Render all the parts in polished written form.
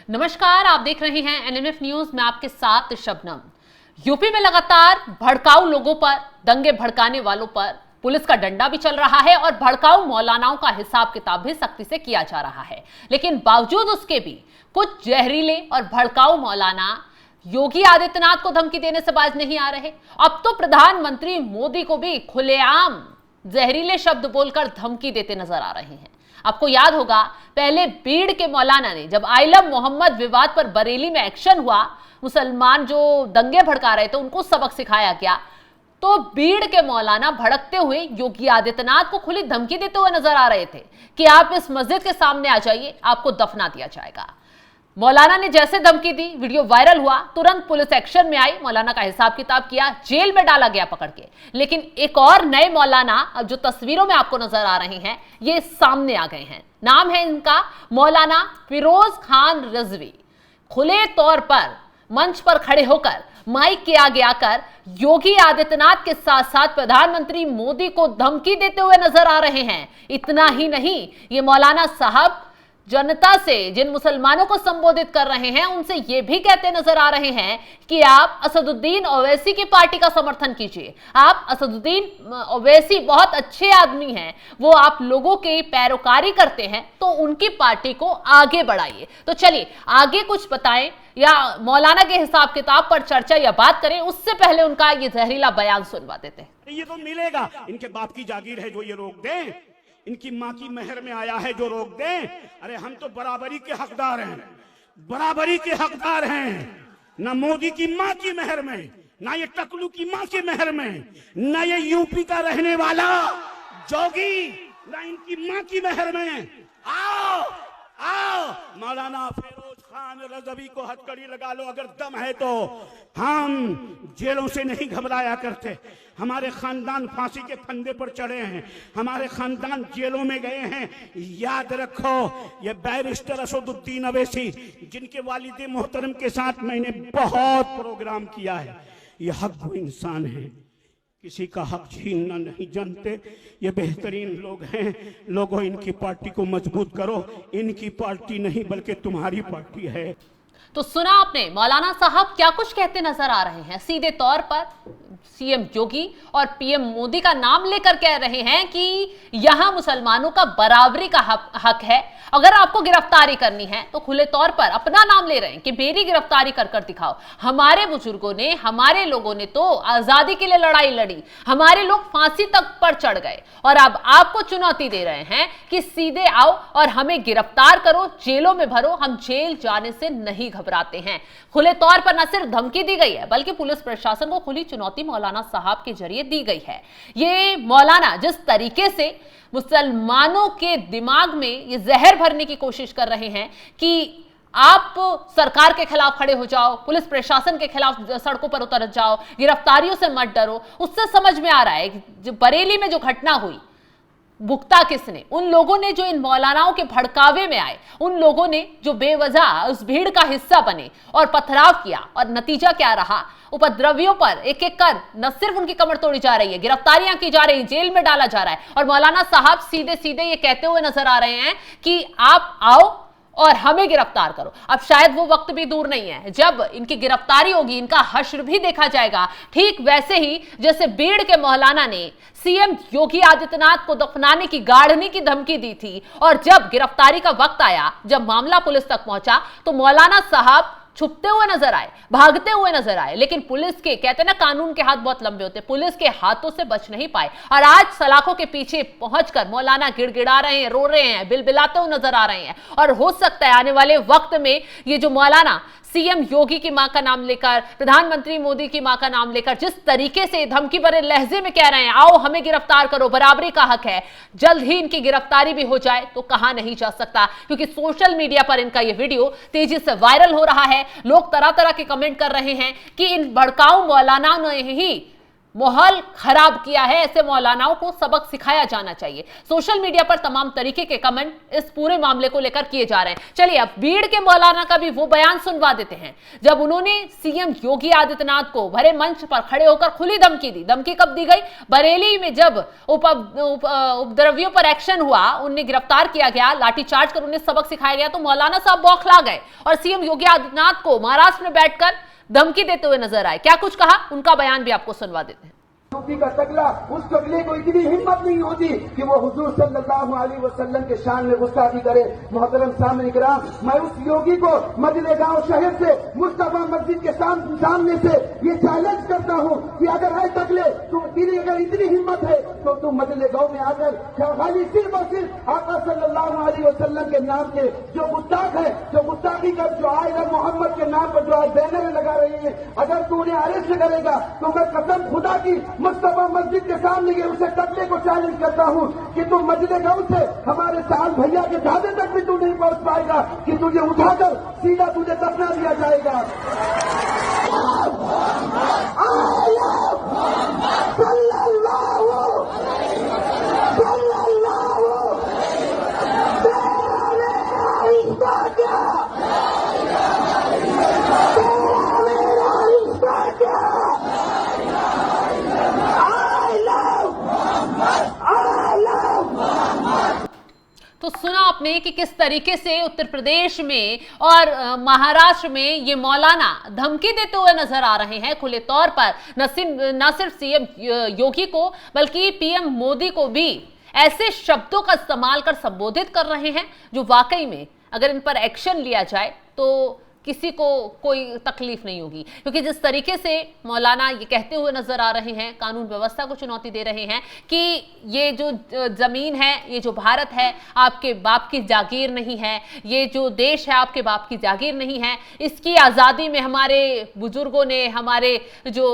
नमस्कार, आप देख रहे हैं एनएमएफ न्यूज में आपके साथ शबनम। यूपी में लगातार भड़काऊ लोगों पर, दंगे भड़काने वालों पर पुलिस का डंडा भी चल रहा है और भड़काऊ मौलानाओं का हिसाब किताब भी सख्ती से किया जा रहा है। लेकिन बावजूद उसके भी कुछ जहरीले और भड़काऊ मौलाना योगी आदित्यनाथ को धमकी देने से बाज नहीं आ रहे। अब तो प्रधानमंत्री मोदी को भी खुलेआम जहरीले शब्द बोलकर धमकी देते नजर आ रहे हैं। आपको याद होगा, पहले बीड़ के मौलाना ने जब आइलम मोहम्मद विवाद पर बरेली में एक्शन हुआ, मुसलमान जो दंगे भड़का रहे थे उनको सबक सिखाया गया, तो बीड़ के मौलाना भड़कते हुए योगी आदित्यनाथ को खुली धमकी देते हुए नजर आ रहे थे कि आप इस मस्जिद के सामने आ जाइए, आपको दफना दिया जाएगा। मौलाना ने जैसे धमकी दी, वीडियो वायरल हुआ, तुरंत पुलिस एक्शन में आई, मौलाना का हिसाब किताब किया, जेल में डाला गया पकड़ के। लेकिन एक और नए मौलाना अब जो तस्वीरों में आपको नजर आ रहे हैं, ये सामने आ गए हैं। नाम है इनका मौलाना फिरोज खान रिजवी। खुले तौर पर मंच पर खड़े होकर माइक के आगे आकर योगी आदित्यनाथ के साथ साथ प्रधानमंत्री मोदी को धमकी देते हुए नजर आ रहे हैं। इतना ही नहीं, ये मौलाना साहब जनता से, जिन मुसलमानों को संबोधित कर रहे हैं, उनसे यह भी कहते नजर आ रहे हैं कि आप असदुद्दीन ओवैसी की पार्टी का समर्थन कीजिए। आप असदुद्दीन ओवैसी बहुत अच्छे आदमी हैं, वो आप लोगों के पैरोकारी करते हैं, तो उनकी पार्टी को आगे बढ़ाइए। तो चलिए आगे कुछ बताएं या मौलाना के हिसाब किताब पर चर्चा या बात करें, उससे पहले उनका ये जहरीला बयान सुनवा देते हैं। ये तो मिलेगा, इनके बाप की जागीर है जो ये रोक दें, इनकी मां की मेहर में आया है जो रोक दें। अरे हम तो बराबरी के हकदार हैं, बराबरी के हकदार हैं। ना मोदी की मां की मेहर में, ना ये टकलू की मां की मेहर में, ना ये यूपी का रहने वाला जोगी, ना इनकी मां की मेहर में। आओ आओ, मौलाना फिरोज खान रजवी को हथकड़ी लगा लो अगर दम है तो। हम जेलों से नहीं घबराया करते, हमारे खानदान फांसी के फंदे पर चढ़े हैं, हमारे खानदान जेलों में गए हैं। याद रखो, ये बैरिस्टर असदुद्दीन ओवैसी, जिनके वालिद मोहतरम के साथ मैंने बहुत प्रोग्राम किया है, ये हक इंसान है, किसी का हक छीनना नहीं जानते। ये बेहतरीन लोग हैं। लोगों, इनकी पार्टी को मजबूत करो। इनकी पार्टी नहीं बल्कि तुम्हारी पार्टी है। तो सुना आपने, मौलाना साहब क्या कुछ कहते नजर आ रहे हैं। सीधे तौर पर सीएम योगी और पीएम मोदी का नाम लेकर कह रहे हैं कि यहां मुसलमानों का बराबरी का हक है। अगर आपको गिरफ्तारी करनी है तो खुले तौर पर अपना नाम ले रहे हैं कि मेरी गिरफ्तारी कर कर दिखाओ। हमारे बुजुर्गों ने, हमारे लोगों ने तो आजादी के लिए लड़ाई लड़ी, हमारे लोग फांसी तक पर चढ़ गए, और अब आपको चुनौती दे रहे हैं कि सीधे आओ और हमें गिरफ्तार करो, जेलों में भरो। हम जेल जाने से नहीं घबराते हैं। खुले तौर पर न सिर्फ धमकी दी गई है, बल्कि पुलिस प्रशासन को खुली चुनौती मौलाना साहब के जरिए दी गई है। ये मौलाना जिस तरीके से मुसलमानों के दिमाग में ये जहर भरने की कोशिश कर रहे हैं कि आप सरकार के खिलाफ खड़े हो जाओ, पुलिस प्रशासन के खिलाफ सड़कों पर उतर जाओ, गिरफ्तारियों से मत डरो, उससे समझ में आ रहा है कि जो बरेली में जो घटना हुई, भुगता किसने? उन लोगों ने जो इन मौलानाओं के भड़कावे में आए, उन लोगों ने जो बेवजह उस भीड़ का हिस्सा बने और पथराव किया, और नतीजा क्या रहा? उपद्रवियों पर एक एक कर न सिर्फ उनकी कमर तोड़ी जा रही है, गिरफ्तारियां की जा रही, जेल में डाला जा रहा है, और मौलाना साहब सीधे सीधे ये कहते हुए नजर आ रहे हैं कि आप आओ और हमें गिरफ्तार करो। अब शायद वो वक्त भी दूर नहीं है जब इनकी गिरफ्तारी होगी, इनका हश्र भी देखा जाएगा। ठीक वैसे ही जैसे बीड़ के मौलाना ने सीएम योगी आदित्यनाथ को दफनाने की, गाड़ने की धमकी दी थी, और जब गिरफ्तारी का वक्त आया, जब मामला पुलिस तक पहुंचा, तो मौलाना साहब छुपते हुए नजर आए, भागते हुए नजर आए। लेकिन पुलिस के, कहते हैं ना कानून के हाथ बहुत लंबे होते हैं, पुलिस के हाथों से बच नहीं पाए, और आज सलाखों के पीछे पहुंचकर मौलाना गिड़गिड़ा रहे हैं, रो रहे हैं, बिलबिलाते हुए नजर आ रहे हैं। और हो सकता है आने वाले वक्त में ये जो मौलाना सीएम योगी की मां का नाम लेकर, प्रधानमंत्री मोदी की मां का नाम लेकर जिस तरीके से धमकी भरे लहजे में कह रहे हैं आओ हमें गिरफ्तार करो, बराबरी का हक है, जल्द ही इनकी गिरफ्तारी भी हो जाए तो कहा नहीं जा सकता। क्योंकि सोशल मीडिया पर इनका यह वीडियो तेजी से वायरल हो रहा है। लोग तरह तरह के कमेंट कर रहे हैं कि इन भड़काऊ मौलाना ने ही माहौल खराब किया है। ऐसे मौलानाओं को सबक सिखाया जाना चाहिए। सोशल मीडिया पर तमाम तरीके के कमेंट इस पूरे मामले को लेकर किए जा रहे हैं। चलिए अब बीड़ के मौलाना का भी वो बयान सुनवा देते हैं जब उन्होंने सीएम योगी आदित्यनाथ को भरे मंच पर खड़े होकर खुली धमकी दी। धमकी कब दी गई? बरेली में जब उपद्रवियों पर एक्शन हुआ, उन्हें गिरफ्तार किया गया, लाठीचार्ज कर उन्हें सबक सिखाया गया, तो मौलाना साहब बौखला गए और सीएम योगी आदित्यनाथ को महाराष्ट्र में बैठकर धमकी देते हुए नजर आए। क्या कुछ कहा, उनका बयान भी आपको सुनवा देते हैं। यूपी का तगला, उस तगले को इतनी हिम्मत नहीं होती कि वो हुजूर सल्लल्लाहु अलैहि वसल्लम के शान में गुस्ताखी करे। मोहतरम सामने इकराम, मैं उस योगी को मजले गांव शहर से मुस्तफा मस्जिद के सामने से ये चैलेंज करता हूं कि अगर है तगले तो तेरी अगर इतनी हिम्मत है तो तुम मजले गांव में आकर खाली सिर्फ और सिर्फ आका सल्लल्लाहु अलैहि वसल्लम के नाम के जो गुस्ताख है, जो गुस्ताखी का जो आयला मोहम्मद के नाम पर जो आज बैनर लगा रहे हैं, अगर तू उन्हें अरेस्ट करेगा तो मैं कसम खुदा की मुस्तफा मस्जिद के सामने ये उसे तगले को चैलेंज करता हूं कि तुम मजले गांव से हमारे साल भैया के दादे तक भी तू नहीं पहुंच पाएगा कि तुझे उठाकर सीधा तुझे दफना दिया जाएगा। तो सुना आपने कि किस तरीके से उत्तर प्रदेश में और महाराष्ट्र में ये मौलाना धमकी देते हुए नजर आ रहे हैं खुले तौर पर। न सिर्फ सीएम योगी को बल्कि पीएम मोदी को भी ऐसे शब्दों का इस्तेमाल कर संबोधित कर रहे हैं जो वाकई में अगर इन पर एक्शन लिया जाए तो किसी को कोई तकलीफ नहीं होगी। क्योंकि जिस तरीके से मौलाना ये कहते हुए नजर आ रहे हैं, कानून व्यवस्था को चुनौती दे रहे हैं कि ये जो जमीन है, ये जो भारत है, आपके बाप की जागीर नहीं है, ये जो देश है आपके बाप की जागीर नहीं है, इसकी आज़ादी में हमारे बुजुर्गों ने, हमारे जो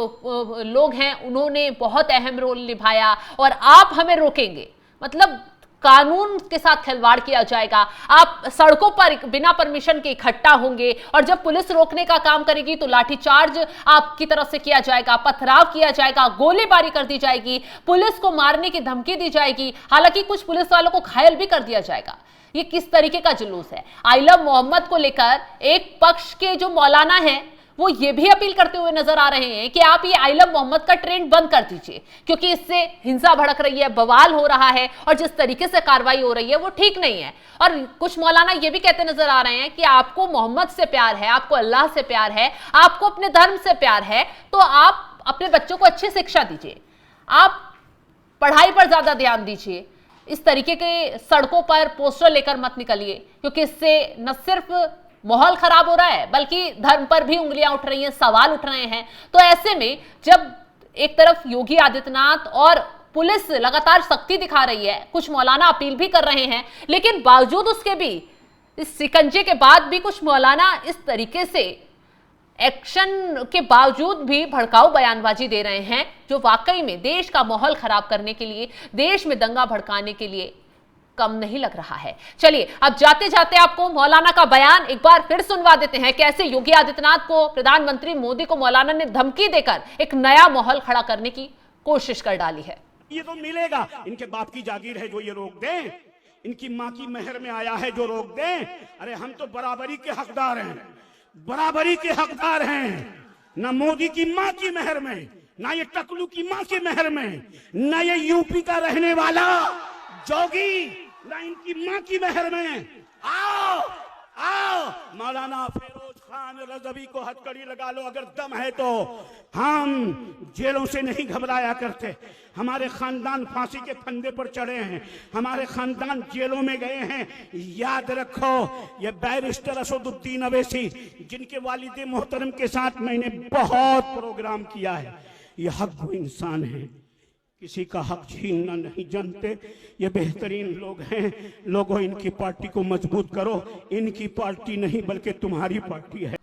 लोग हैं उन्होंने बहुत अहम रोल निभाया और आप हमें रोकेंगे, मतलब कानून के साथ खिलवाड़ किया जाएगा। आप सड़कों पर बिना परमिशन के इकट्ठा होंगे और जब पुलिस रोकने का काम करेगी तो लाठीचार्ज आपकी तरफ से किया जाएगा, पथराव किया जाएगा, गोलीबारी कर दी जाएगी, पुलिस को मारने की धमकी दी जाएगी, हालांकि कुछ पुलिस वालों को घायल भी कर दिया जाएगा। ये किस तरीके का जुलूस है? आई लव मोहम्मद को लेकर एक पक्ष के जो मौलाना हैं वो ये भी अपील करते हुए नजर आ रहे हैं कि आप ये आई लव मोहम्मद का ट्रेंड बंद कर दीजिए क्योंकि इससे हिंसा भड़क रही है, बवाल हो रहा है और जिस तरीके से कार्रवाई हो रही है वो ठीक नहीं है। और कुछ मौलाना ये भी कहते नजर आ रहे हैं कि आपको मोहम्मद से प्यार है, आपको अल्लाह से प्यार है, आपको अपने धर्म से प्यार है, तो आप अपने बच्चों को अच्छी शिक्षा दीजिए, आप पढ़ाई पर ज्यादा ध्यान दीजिए, इस तरीके के सड़कों पर पोस्टर लेकर मत निकलिए क्योंकि इससे न सिर्फ माहौल खराब हो रहा है बल्कि धर्म पर भी उंगलियां उठ रही हैं, सवाल उठ रहे हैं। तो ऐसे में जब एक तरफ योगी आदित्यनाथ और पुलिस लगातार सख्ती दिखा रही है, कुछ मौलाना अपील भी कर रहे हैं, लेकिन बावजूद उसके भी, इस शिकंजे के बाद भी कुछ मौलाना इस तरीके से एक्शन के बावजूद भी भड़काऊ बयानबाजी दे रहे हैं जो वाकई में देश का माहौल खराब करने के लिए, देश में दंगा भड़काने के लिए कम नहीं लग रहा है। चलिए अब जाते जाते आपको मौलाना का बयान एक बार फिर सुनवा देते हैं, कैसे योगी आदित्यनाथ को, प्रधानमंत्री मोदी को मौलाना ने धमकी देकर एक नया माहौल खड़ा करने की कोशिश कर डाली है। ये तो मिलेगा, इनके बाप की जागीर है जो ये रोक दें, इनकी माँ की मेहर में आया है जो रोक दें। अरे हम तो बराबरी के हकदार हैं, बराबरी के हकदार हैं, ना मोदी की माँ की मेहर में, ना ये टकलू की माँ की मेहर में, ना ये यूपी का रहने वाला जोगी, ना इनकी माँ की मेहर में। आओ आओ मौलाना फिरोज खान रजवी को हथकड़ी लगा लो अगर दम है तो। हम जेलों से नहीं घबराया करते, हमारे खानदान फांसी के फंदे पर चढ़े हैं, हमारे खानदान जेलों में गए हैं। याद रखो ये बैरिस्टर असदुद्दीन अवैसी जिनके वालिद मोहतरम के साथ मैंने बहुत प्रोग्राम किया है, ये हक इंसान है, किसी का हक छीनना नहीं जानते, ये बेहतरीन लोग हैं। लोगों इनकी पार्टी को मजबूत करो, इनकी पार्टी नहीं बल्कि तुम्हारी पार्टी है।